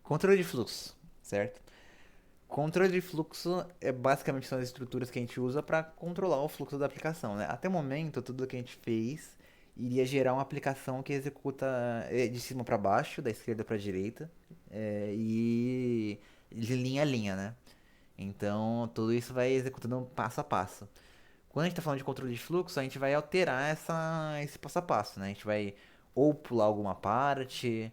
Controle de fluxo, certo? Controle de fluxo é basicamente são as estruturas que a gente usa para controlar o fluxo da aplicação, né? Até o momento, tudo que a gente fez iria gerar uma aplicação que executa de cima para baixo, da esquerda para a direita, e de linha a linha, né? Então, tudo isso vai executando passo a passo. Quando a gente está falando de controle de fluxo, a gente vai alterar esse passo a passo, né? A gente vai ou pular alguma parte,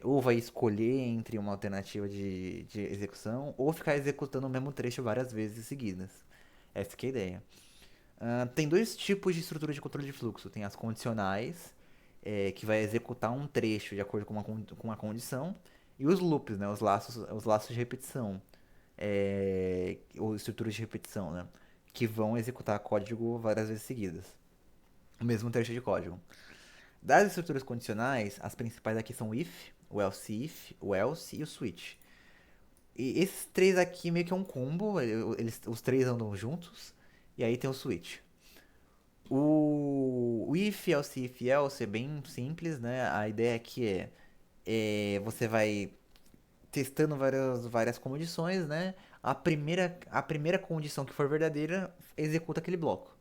ou vai escolher entre uma alternativa de execução, ou ficar executando o mesmo trecho várias vezes seguidas. Essa que é a ideia. Tem dois tipos de estrutura de controle de fluxo. Tem as condicionais, que vai executar um trecho de acordo com uma condição, e os loops, né? Os laços de repetição, ou estruturas de repetição, né? Que vão executar código várias vezes seguidas. O mesmo trecho de código. Das estruturas condicionais, as principais aqui são o if, o else e o switch. E esses três aqui meio que é um combo, os três andam juntos, e aí tem o switch. O if, else é bem simples, né? A ideia aqui você vai testando várias condições, né? A primeira condição que for verdadeira, executa aquele bloco.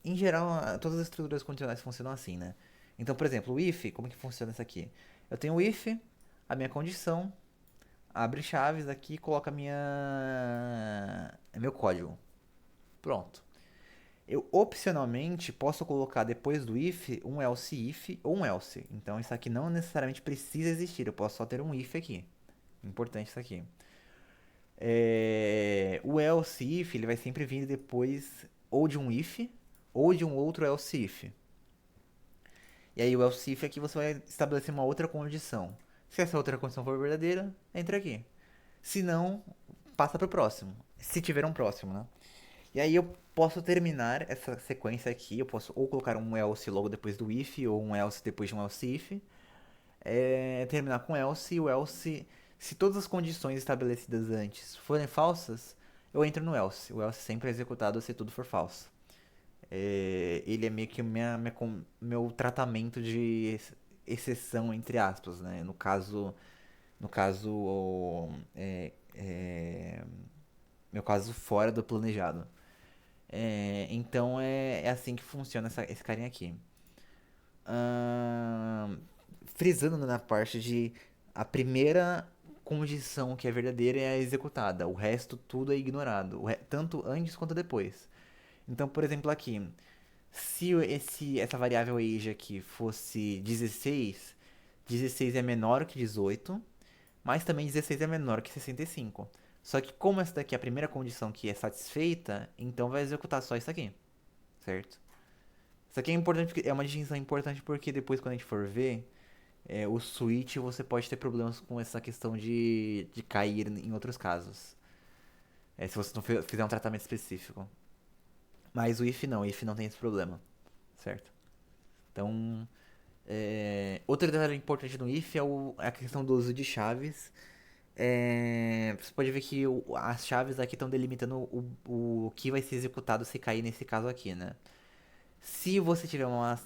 Em geral, todas as estruturas condicionais funcionam assim, né? Então, por exemplo, o if, como que funciona isso aqui? Eu tenho o if, a minha condição, abre chaves aqui e coloca meu código. Pronto. Eu opcionalmente posso colocar depois do if um else if ou um else. Então isso aqui não necessariamente precisa existir, eu posso só ter um if aqui. Importante isso aqui. O else if ele vai sempre vir depois ou de um if ou de um outro else if. E aí o else if aqui você vai estabelecer uma outra condição. Se essa outra condição for verdadeira, entra aqui. Se não, passa para o próximo. Se tiver um próximo, né? E aí eu posso terminar essa sequência aqui. Eu posso ou colocar um else logo depois do if ou um else depois de um else if. Terminar com else e o else, se todas as condições estabelecidas antes forem falsas, eu entro no else. O else sempre é executado se tudo for falso. Ele é meio que meu tratamento de exceção, entre aspas, né? No caso, meu caso fora do planejado. Então é assim que funciona esse carinha aqui. Ahn, Frisando na parte de a primeira condição que é verdadeira é executada, o resto tudo é ignorado, tanto antes quanto depois. Então, por exemplo, aqui, se essa variável age aqui fosse 16, 16 é menor que 18, mas também 16 é menor que 65. Só que como essa daqui é a primeira condição que é satisfeita, então vai executar só isso aqui, certo? Isso aqui é importante, é uma distinção importante porque depois quando a gente for ver, o switch você pode ter problemas com essa questão de cair em outros casos. Se você não fizer um tratamento específico. Mas o if não tem esse problema, certo? Então, outro detalhe importante no if é a questão do uso de chaves. Você pode ver que as chaves aqui estão delimitando o que vai ser executado se cair nesse caso aqui, né? Se você tiver uma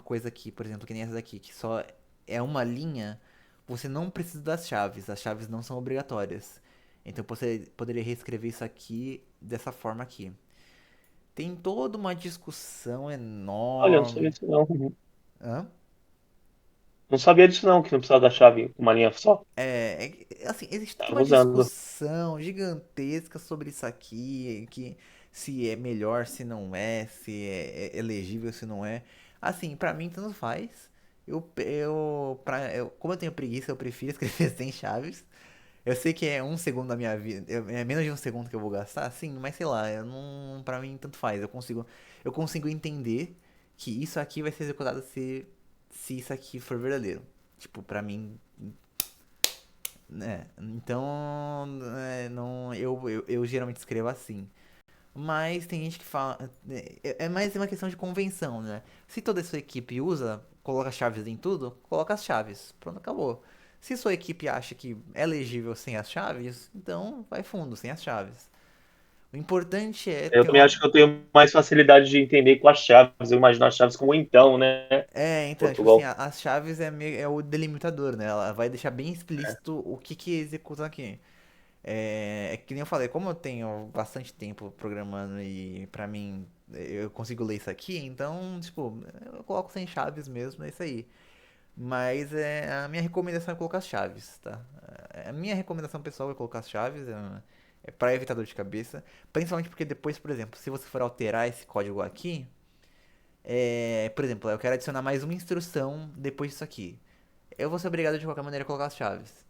coisa aqui, por exemplo, que nem essa daqui, que só é uma linha, você não precisa das chaves. As chaves não são obrigatórias. Então você poderia reescrever isso aqui dessa forma aqui. Tem toda uma discussão Olha, eu não sabia enorme. disso não. Hã? Não sabia disso não, que não precisava da chave com uma linha só. Assim, existe toda Tava uma usando. discussão gigantesca sobre isso aqui, que se é melhor, se não é, se é elegível, se não é. Assim, pra mim tanto faz. Como eu tenho preguiça, eu prefiro escrever sem chaves. Eu sei que é um segundo da minha vida, é menos de um segundo que eu vou gastar, sim, mas sei lá, eu não, pra mim tanto faz. Eu consigo entender que isso aqui vai ser executado se isso aqui for verdadeiro. Tipo, pra mim, então, não, eu geralmente escrevo assim. Mas tem gente que fala. É mais uma questão de convenção, né? Se toda a sua equipe usa, coloca chaves em tudo, coloca as chaves. Pronto, acabou. Se sua equipe acha que é legível sem as chaves, então vai fundo, sem as chaves. O importante é Eu ter também uma. acho que eu tenho mais facilidade de entender com as chaves. Eu imagino as chaves como então, né? Então, tipo assim, Portugal. as chaves é o delimitador, né? Ela vai deixar bem explícito o que que executa aqui. É que nem eu falei, como eu tenho bastante tempo programando e pra mim eu consigo ler isso aqui, então, tipo, eu coloco sem chaves mesmo, é isso aí. Mas a minha recomendação é colocar as chaves, tá? A minha recomendação pessoal é colocar as chaves, é para evitar dor de cabeça. Principalmente porque depois, por exemplo, se você for alterar esse código aqui, por exemplo, eu quero adicionar mais uma instrução depois disso aqui. Eu vou ser obrigado de qualquer maneira a colocar as chaves.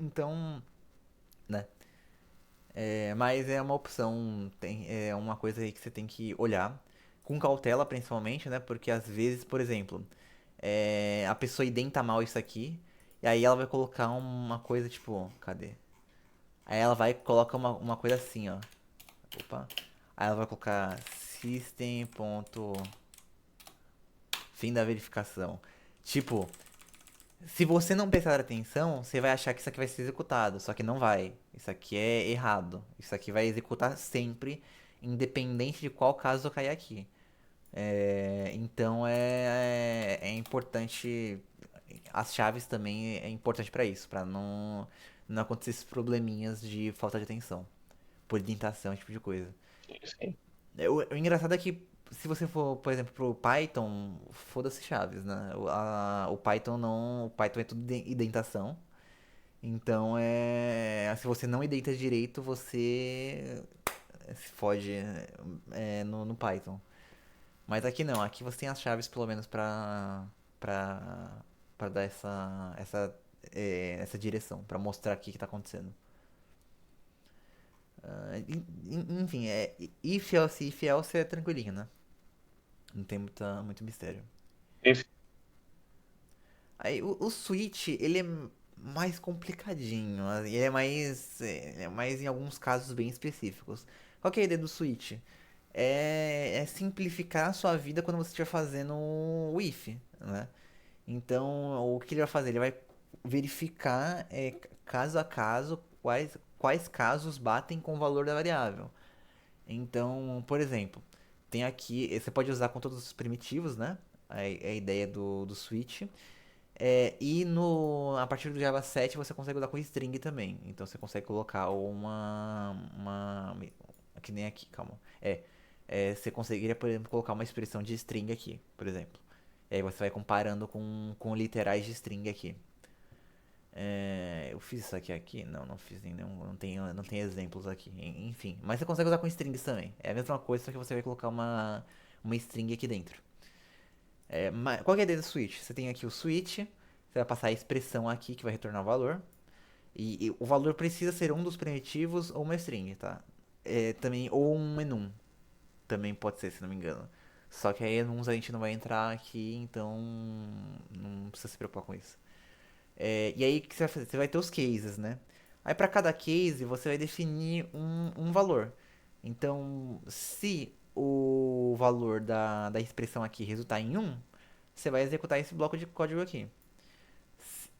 Então, né? Mas é uma opção, é uma coisa aí que você tem que olhar com cautela, principalmente, né? Porque às vezes, por exemplo, a pessoa identa mal isso aqui, e aí ela vai colocar uma coisa tipo, cadê? Aí ela vai e coloca uma coisa assim, ó. Opa. Aí ela vai colocar system. Fim da verificação. Tipo, se você não prestar atenção, você vai achar que isso aqui vai ser executado, só que não vai. Isso aqui é errado. Isso aqui vai executar sempre, independente de qual caso cair aqui. Então é importante. As chaves também é importante para isso, para não acontecer esses probleminhas de falta de atenção, por indentação, esse tipo de coisa. Sim. O engraçado é que se você for, por exemplo, pro Python, foda-se chaves, né? O Python não. O Python é tudo indentação. Então Se você não identa direito, você se fode no Python. Mas aqui não, aqui você tem as chaves pelo menos pra, pra dar essa direção, pra mostrar o que, que tá acontecendo. Enfim, if else é tranquilinho, né? Não tem muito mistério. Enfim, Aí o Switch, ele é mais complicadinho, ele é mais em alguns casos bem específicos. Qual que é a ideia do Switch? É simplificar a sua vida quando você estiver fazendo o if, né? Então, o que ele vai fazer? Ele vai verificar caso a caso quais casos batem com o valor da variável. Então, por exemplo, tem aqui, você pode usar com todos os primitivos, né? A ideia do switch. E a partir do Java 7 você consegue usar com string também. Então você consegue colocar que nem aqui, calma. Você conseguiria, por exemplo, colocar uma expressão de string aqui, por exemplo. E aí você vai comparando com literais de string aqui. Eu fiz isso aqui? Não, não fiz nenhum. Não tem exemplos aqui. Enfim. Mas você consegue usar com strings também. É a mesma coisa, só que você vai colocar uma string aqui dentro. Qual que é a ideia do switch? Você tem aqui o switch, você vai passar a expressão aqui que vai retornar o valor. E o valor precisa ser um dos primitivos ou uma string, tá? Também, ou um enum. Também pode ser, se não me engano. Só que aí enums a gente não vai entrar aqui, então não precisa se preocupar com isso. E aí o que você vai fazer? Você vai ter os cases, né? Aí para cada case você vai definir um valor. Então, se o valor da expressão aqui resultar em um, você vai executar esse bloco de código aqui.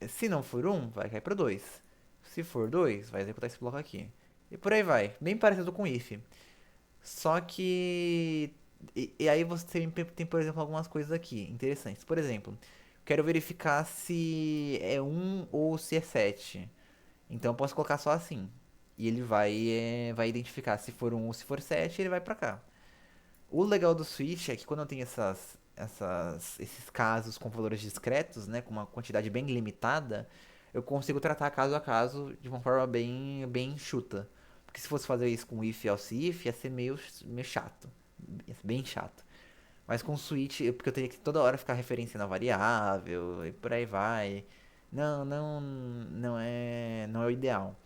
Se não for um, vai cair para 2. Se for 2, vai executar esse bloco aqui. E por aí vai. Bem parecido com if. Só que. E aí você tem, por exemplo, algumas coisas aqui interessantes. Por exemplo, quero verificar se é um ou se é 7. Então eu posso colocar só assim. E ele vai identificar se for um ou se for 7, ele vai pra cá. O legal do Switch é que quando eu tenho esses casos com valores discretos, né, com uma quantidade bem limitada, eu consigo tratar caso a caso de uma forma bem enxuta. Porque se fosse fazer isso com if, else, if, ia ser meio chato. Ia ser bem chato. Mas com Switch, porque eu teria que toda hora ficar referenciando a variável e por aí vai. Não é o ideal.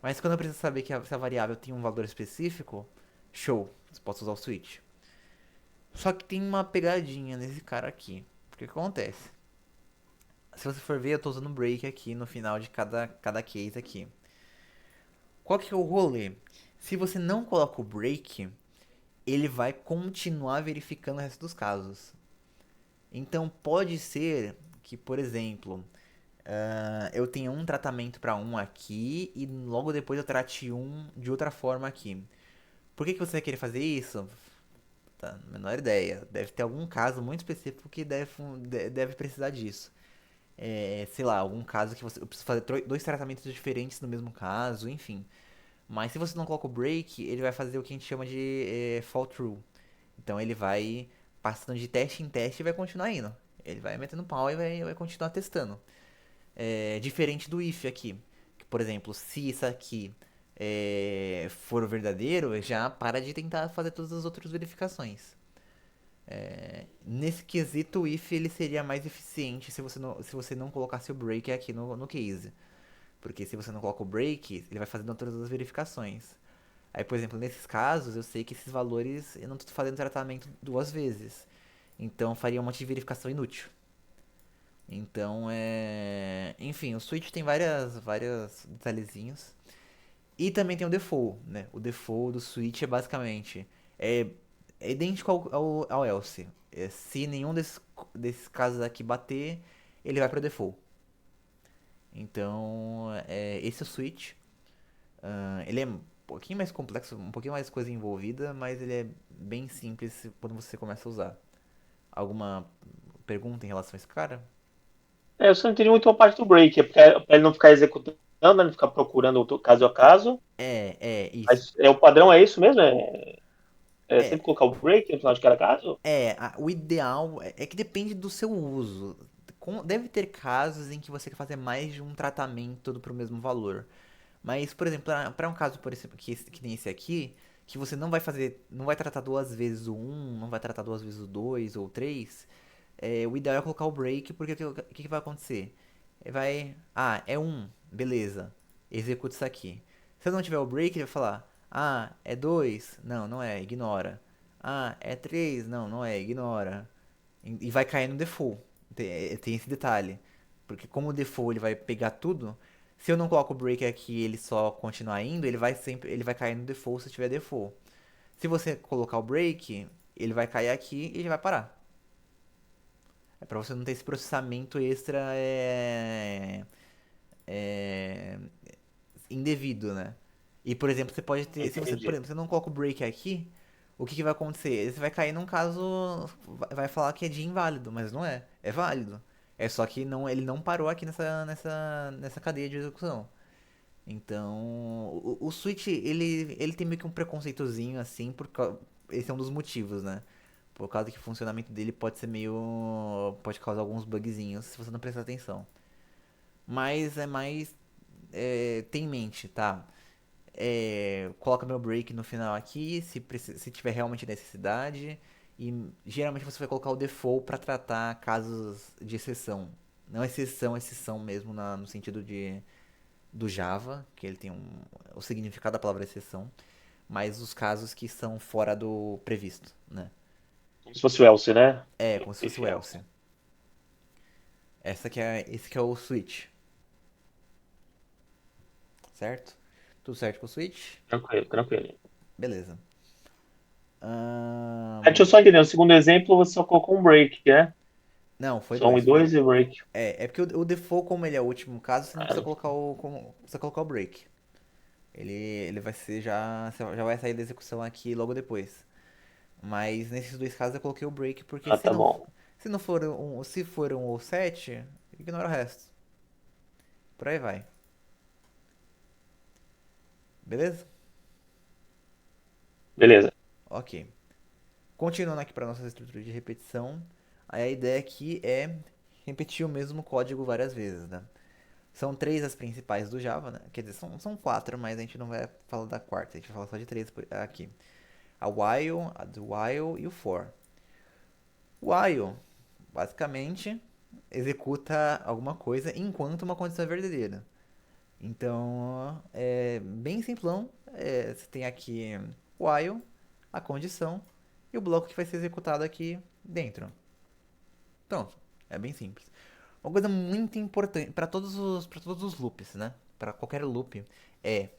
Mas quando eu preciso saber que se a variável tem um valor específico, show, você pode usar o switch. Só que tem uma pegadinha nesse cara aqui. Porque o que acontece? Se você for ver, eu tô usando break aqui no final de cada case aqui. Qual que é o rolê? Se você não coloca o break, ele vai continuar verificando o resto dos casos. Então pode ser que, por exemplo, eu tenha um tratamento para um aqui e logo depois eu trate um de outra forma aqui. Por que você vai querer fazer isso? Tá, menor ideia. Deve ter algum caso muito específico que deve precisar disso. Sei lá, algum caso que você precisa fazer dois tratamentos diferentes no mesmo caso, enfim. Mas se você não coloca o break, ele vai fazer o que a gente chama de fall through. Então ele vai passando de teste em teste e vai continuar indo. Ele vai metendo pau e vai continuar testando. Diferente do if aqui. Que, por exemplo, se isso aqui for o verdadeiro, já para de tentar fazer todas as outras verificações. Nesse quesito, o if ele seria mais eficiente se você não colocasse o break aqui no case. Porque se você não coloca o break, ele vai fazendo todas as verificações. Aí, por exemplo, nesses casos, eu sei que esses valores eu não estou fazendo tratamento duas vezes. Então, faria um monte de verificação inútil. Então, enfim, o switch tem várias detalhezinhos. E também tem o default, né? O default do switch é basicamente é, é idêntico ao else. Se nenhum desses casos aqui bater, ele vai para o default. Então, esse é o switch. Ele é um pouquinho mais complexo, um pouquinho mais coisa envolvida, mas ele é bem simples quando você começa a usar. Alguma pergunta em relação a esse cara? Eu só não entendi muito a parte do break, é pra ele não ficar executando, né, não ficar procurando caso a caso. Isso. Mas o padrão é isso mesmo? É É, sempre colocar o break no final de cada caso? o ideal é que depende do seu uso. Deve ter casos em que você quer fazer mais de um tratamento para o mesmo valor. Mas, por exemplo, para um caso, por exemplo, que nem esse aqui, que você não vai tratar duas vezes o um, não vai tratar duas vezes o 2 ou o 3, o ideal é colocar o break, porque o que vai acontecer? É um, beleza, executa isso aqui. Se não tiver o break, ele vai falar, é 2, não, não é, ignora. É 3, não, não é, ignora. E vai cair no default. Tem esse detalhe. Porque como o default ele vai pegar tudo, se eu não coloco o break aqui e ele só continuar indo, ele vai cair no default se tiver default. Se você colocar o break, ele vai cair aqui e ele vai parar. É pra você não ter esse processamento extra é, indevido, né? E, por exemplo, você pode ter. Se você, por Entendi. exemplo, você não coloca o break aqui, o que vai acontecer? Você vai cair num caso. Vai falar que é de inválido, mas não é. É válido. É só que ele não parou aqui nessa cadeia de execução. Então, o Switch, ele tem meio que um preconceitozinho, assim, esse é um dos motivos, né? Por causa que o funcionamento dele pode ser meio. Pode causar alguns bugzinhos se você não prestar atenção. Mas é mais. Tem em mente, tá? Coloca meu break no final aqui, se tiver realmente necessidade. E geralmente você vai colocar o default para tratar casos de exceção. Não exceção mesmo no sentido do Java, que ele tem o significado da palavra exceção, mas os casos que são fora do previsto, né? Como se fosse o else, né? Como se fosse If o else. else. Esse que é o switch, certo? Tudo certo com o switch? Tranquilo, tranquilo. Beleza. Deixa eu Ahn, só entender. No segundo exemplo, você só colocou um break, né? não, foi Só um e dois. dois e break. É porque o default, como ele é o último caso, você não precisa Ah, colocar precisa colocar o break. Ele vai ser já vai sair da execução aqui logo depois. Mas nesses dois casos eu coloquei o break porque tá bom. se for um ou 7, ignora o resto. Por aí vai. Beleza? Beleza. Ok. Continuando aqui para nossa estrutura de repetição, aí a ideia aqui é repetir o mesmo código várias vezes, né? São três as principais do Java, né? Quer dizer, são quatro, mas a gente não vai falar da quarta, a gente vai falar só de três aqui. A while, a do while e o for. While, basicamente, executa alguma coisa enquanto uma condição é verdadeira. Então, é bem simplão. Você tem aqui while, a condição e o bloco que vai ser executado aqui dentro. Pronto, é bem simples. Uma coisa muito importante para todos os loops, né? Para qualquer loop é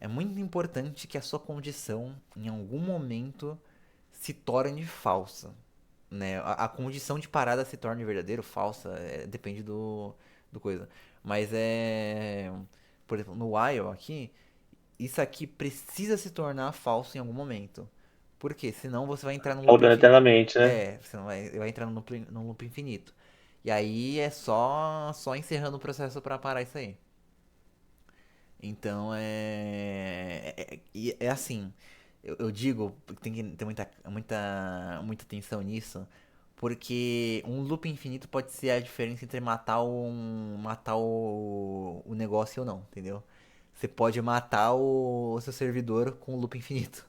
é muito importante que a sua condição em algum momento se torne falsa, né? A condição de parada se torne verdadeira ou falsa, depende do coisa. Mas por exemplo, no while aqui, isso aqui precisa se tornar falso em algum momento. Por quê? Senão você vai entrar num loop Rodando infinito. eternamente, né? É, você não vai entrar num loop infinito. E aí é só encerrando o processo pra parar isso aí. Então é assim, eu digo que tem que ter muita atenção nisso, porque um loop infinito pode ser a diferença entre matar o negócio ou não, entendeu? Você pode matar o seu servidor com o loop infinito.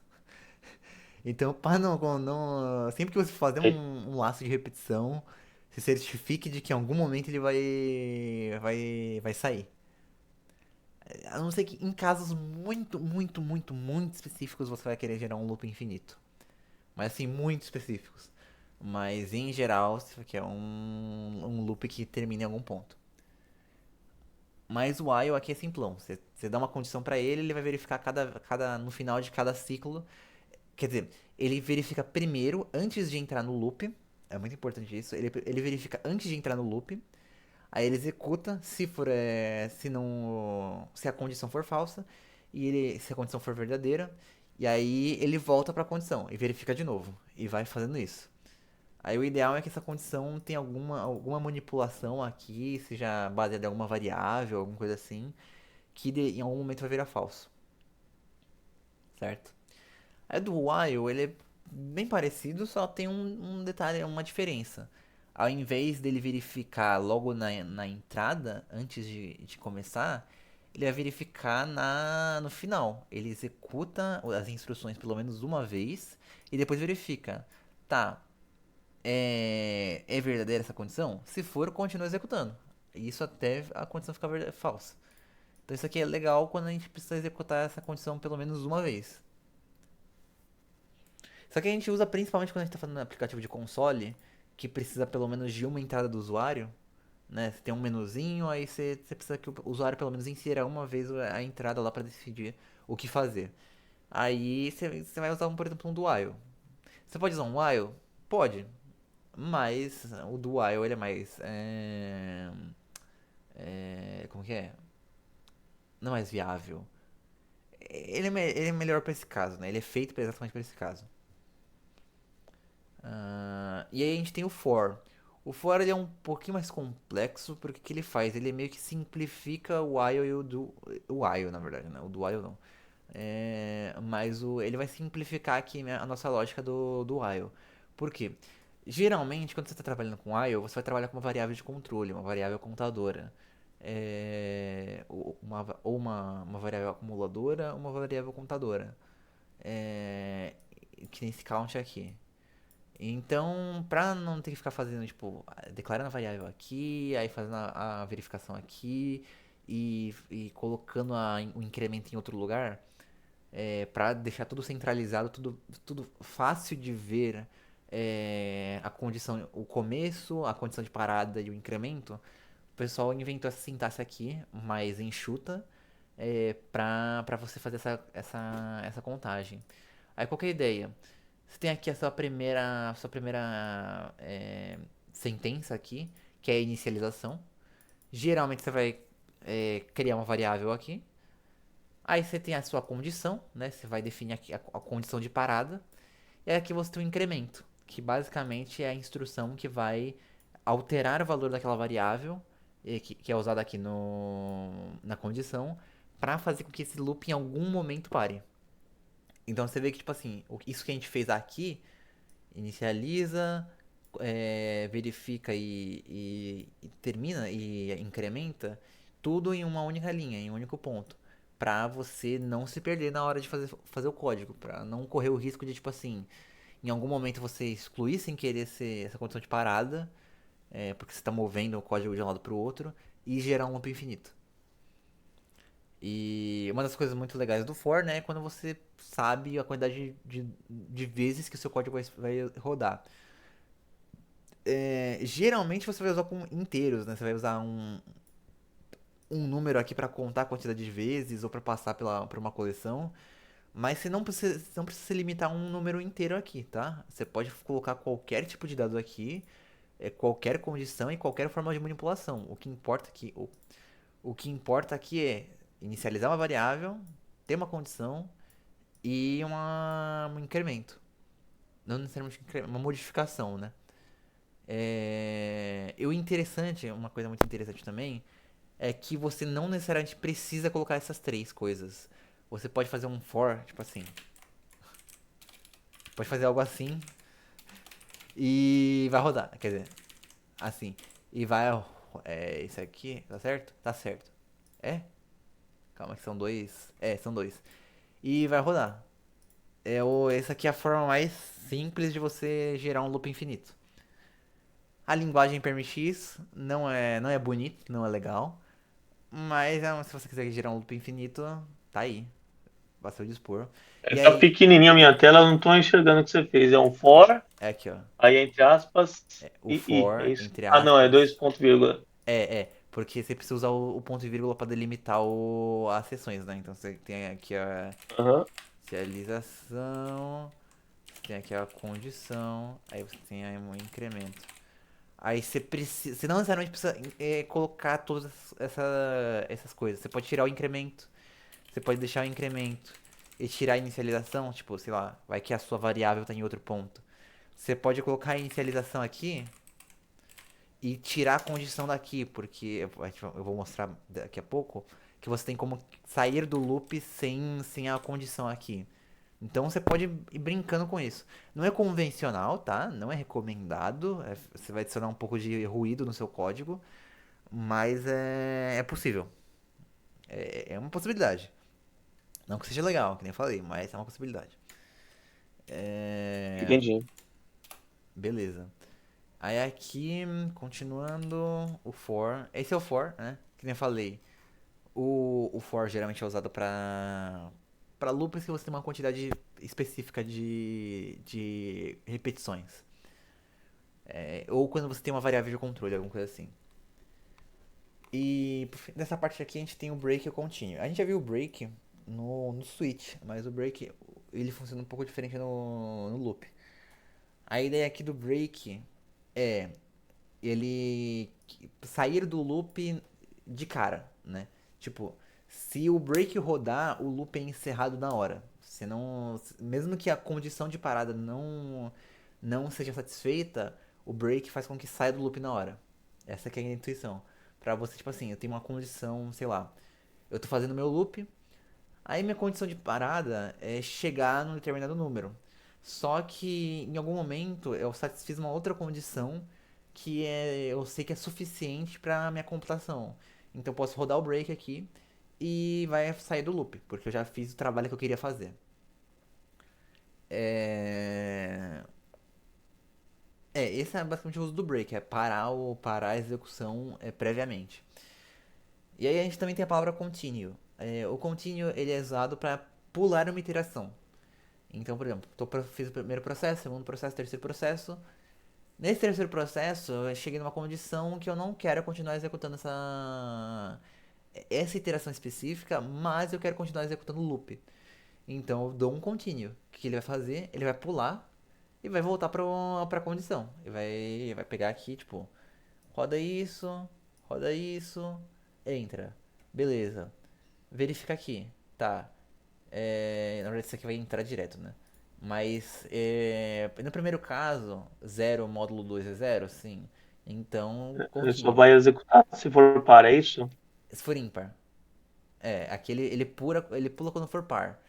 Então, para não, sempre que você fazer um laço de repetição, se certifique de que em algum momento ele vai sair. A não ser que em casos muito específicos você vai querer gerar um loop infinito. Mas assim, muito específicos. Mas em geral, você quer um loop que termine em algum ponto. Mas o while aqui é simplão. Você dá uma condição pra ele, ele vai verificar no final de cada ciclo. Quer dizer, ele verifica primeiro, antes de entrar no loop. É muito importante isso. Ele verifica antes de entrar no loop. Aí ele executa, se a condição for falsa se a condição for verdadeira, e aí ele volta para a condição e verifica de novo e vai fazendo isso. Aí o ideal é que essa condição tenha alguma manipulação aqui, seja baseada em alguma variável, alguma coisa assim, em algum momento vai virar falso, certo? Aí do while, ele é bem parecido, só tem um detalhe, uma diferença. Ao invés dele verificar logo na entrada, antes de começar, ele vai verificar no final. Ele executa as instruções pelo menos uma vez e depois verifica. Tá, é verdadeira essa condição? Se for, continua executando. Isso até a condição ficar falsa. Então isso aqui é legal quando a gente precisa executar essa condição pelo menos uma vez. Só que a gente usa principalmente quando a gente está falando no aplicativo de console, que precisa pelo menos de uma entrada do usuário, né? Você tem um menuzinho, aí você precisa que o usuário pelo menos insira uma vez a entrada lá para decidir o que fazer. Aí você vai usar, por exemplo, um do while. Você pode usar um while? Pode, mas o do while ele é mais. Como que é? Não é mais viável. Ele é melhor para esse caso, né? Ele é feito exatamente para esse caso. E aí a gente tem o for. O for ele é um pouquinho mais complexo, porque o que ele faz? Ele meio que simplifica o while e o while, na verdade, né? O do while não. Mas ele vai simplificar aqui, né, a nossa lógica do while. Por quê? Geralmente, quando você está trabalhando com while, você vai trabalhar com uma variável de controle, uma variável contadora. Uma variável acumuladora, uma variável contadora. Que nem esse count aqui. Então, pra não ter que ficar fazendo, tipo, declarando a variável aqui, aí fazendo a verificação aqui e colocando o incremento em outro lugar, pra deixar tudo centralizado, tudo fácil de ver, a condição, o começo, a condição de parada e o incremento, o pessoal inventou essa sintaxe aqui, mais enxuta, pra você fazer essa contagem. Aí qual que é a ideia? Você tem aqui a sua primeira sentença aqui, que é a inicialização. Geralmente você vai criar uma variável aqui. Aí você tem a sua condição, né? Você vai definir aqui a condição de parada. E aqui você tem o incremento, que basicamente é a instrução que vai alterar o valor daquela variável, que é usada aqui na condição, para fazer com que esse loop em algum momento pare. Então você vê que, tipo assim, isso que a gente fez aqui inicializa, verifica e termina e incrementa tudo em uma única linha, em um único ponto, para você não se perder na hora de fazer o código, para não correr o risco de, tipo assim, em algum momento você excluir sem querer essa condição de parada, porque você está movendo o código de um lado para o outro e gerar um loop infinito. E uma das coisas muito legais do for, né, é quando você sabe a quantidade de vezes que o seu código vai rodar. Geralmente você vai usar com inteiros, né? Você vai usar um número aqui para contar a quantidade de vezes ou para passar por uma coleção. Mas você não precisa se limitar a um número inteiro aqui, tá? Você pode colocar qualquer tipo de dado aqui, qualquer condição e qualquer forma de manipulação. O que importa aqui é inicializar uma variável, tem uma condição e um incremento. Não necessariamente uma modificação, né? E o interessante, uma coisa muito interessante também, é que você não necessariamente precisa colocar essas três coisas. Você pode fazer um for, tipo assim. Pode fazer algo assim e vai rodar. Quer dizer, assim. E vai. Isso aqui, tá certo? Tá certo. É? Calma que são dois. São dois. E vai rodar. Essa aqui é a forma mais simples de você gerar um loop infinito. A linguagem PermX não é bonito, não é legal. Mas se você quiser gerar um loop infinito, tá aí. A seu dispor. E Tá aí, pequenininha a minha tela, eu não tô enxergando o que você fez. É um for, é aqui, ó. aí entre aspas, O e é for, isso? entre Ah, não, é aspas. dois ponto vírgula. Porque você precisa usar o ponto e vírgula para delimitar as seções, né? Então você tem aqui a Aham. inicialização, você tem aqui a condição, aí você tem aí um incremento. Aí você não necessariamente precisa colocar todas essas coisas. Você pode tirar o incremento, você pode deixar o incremento e tirar a inicialização, tipo, sei lá, vai que a sua variável está em outro ponto. Você pode colocar a inicialização aqui e tirar a condição daqui, porque eu vou mostrar daqui a pouco que você tem como sair do loop sem a condição aqui. Então você pode ir brincando com isso. Não é convencional, tá? Não é recomendado. Você vai adicionar um pouco de ruído no seu código, mas é possível. É uma possibilidade. Não que seja legal, que nem eu falei, mas é uma possibilidade. É... Entendi. Beleza. Aí aqui, continuando, o for. Esse é o for, né? Que nem eu falei. O for geralmente é usado para loops que você tem uma quantidade específica de repetições. Ou quando você tem uma variável de controle, alguma coisa assim. E nessa parte aqui a gente tem o break e o continue. A gente já viu o break no switch, mas o break ele funciona um pouco diferente no loop. A ideia aqui do break é ele sair do loop de cara, né? Tipo, se o break rodar, o loop é encerrado na hora. Você não, mesmo que a condição de parada não seja satisfeita, o break faz com que saia do loop na hora. Essa que é a intuição. Pra você, tipo assim, eu tenho uma condição, sei lá, eu tô fazendo meu loop, aí minha condição de parada é chegar num determinado número. Só que em algum momento eu satisfiz uma outra condição eu sei que é suficiente para minha computação. Então eu posso rodar o break aqui e vai sair do loop, porque eu já fiz o trabalho que eu queria fazer. É... Esse é basicamente o uso do break, é parar a execução previamente. E aí a gente também tem a palavra continue. O continue ele é usado para pular uma iteração. Então, por exemplo, fiz o primeiro processo, segundo processo, terceiro processo. Nesse terceiro processo, eu cheguei numa condição que eu não quero continuar executando essa iteração específica, mas eu quero continuar executando o loop. Então eu dou um continue. O que ele vai fazer? Ele vai pular e vai voltar para a condição. Vai pegar aqui, tipo, roda isso, entra. Beleza. Verifica aqui. Tá. Na verdade, isso aqui vai entrar direto, né? Mas no primeiro caso, 0 módulo 2 é zero, sim. Então, Ele só continue. vai executar se for para isso. Se for ímpar. Aqui ele pula quando for par.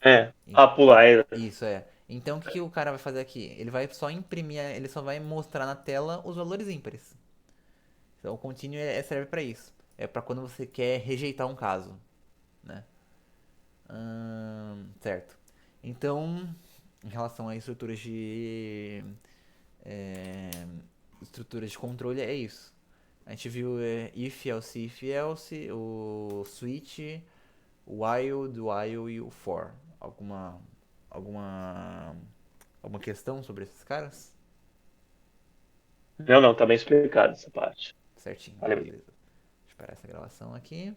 É. E- Ah, pular. Isso é. Então, o que o cara vai fazer aqui? Ele vai só imprimir, ele só vai mostrar na tela os valores ímpares. Então, o continue serve pra isso. É pra quando você quer rejeitar um caso, né? Certo. Então, em relação a é, estruturas de controle, é isso. A gente viu if, else, o switch, o while, do while e o for. Alguma, alguma questão sobre esses caras? Não, não, tá bem explicado essa parte. Certinho, Valeu. beleza. Deixa eu parar essa gravação aqui.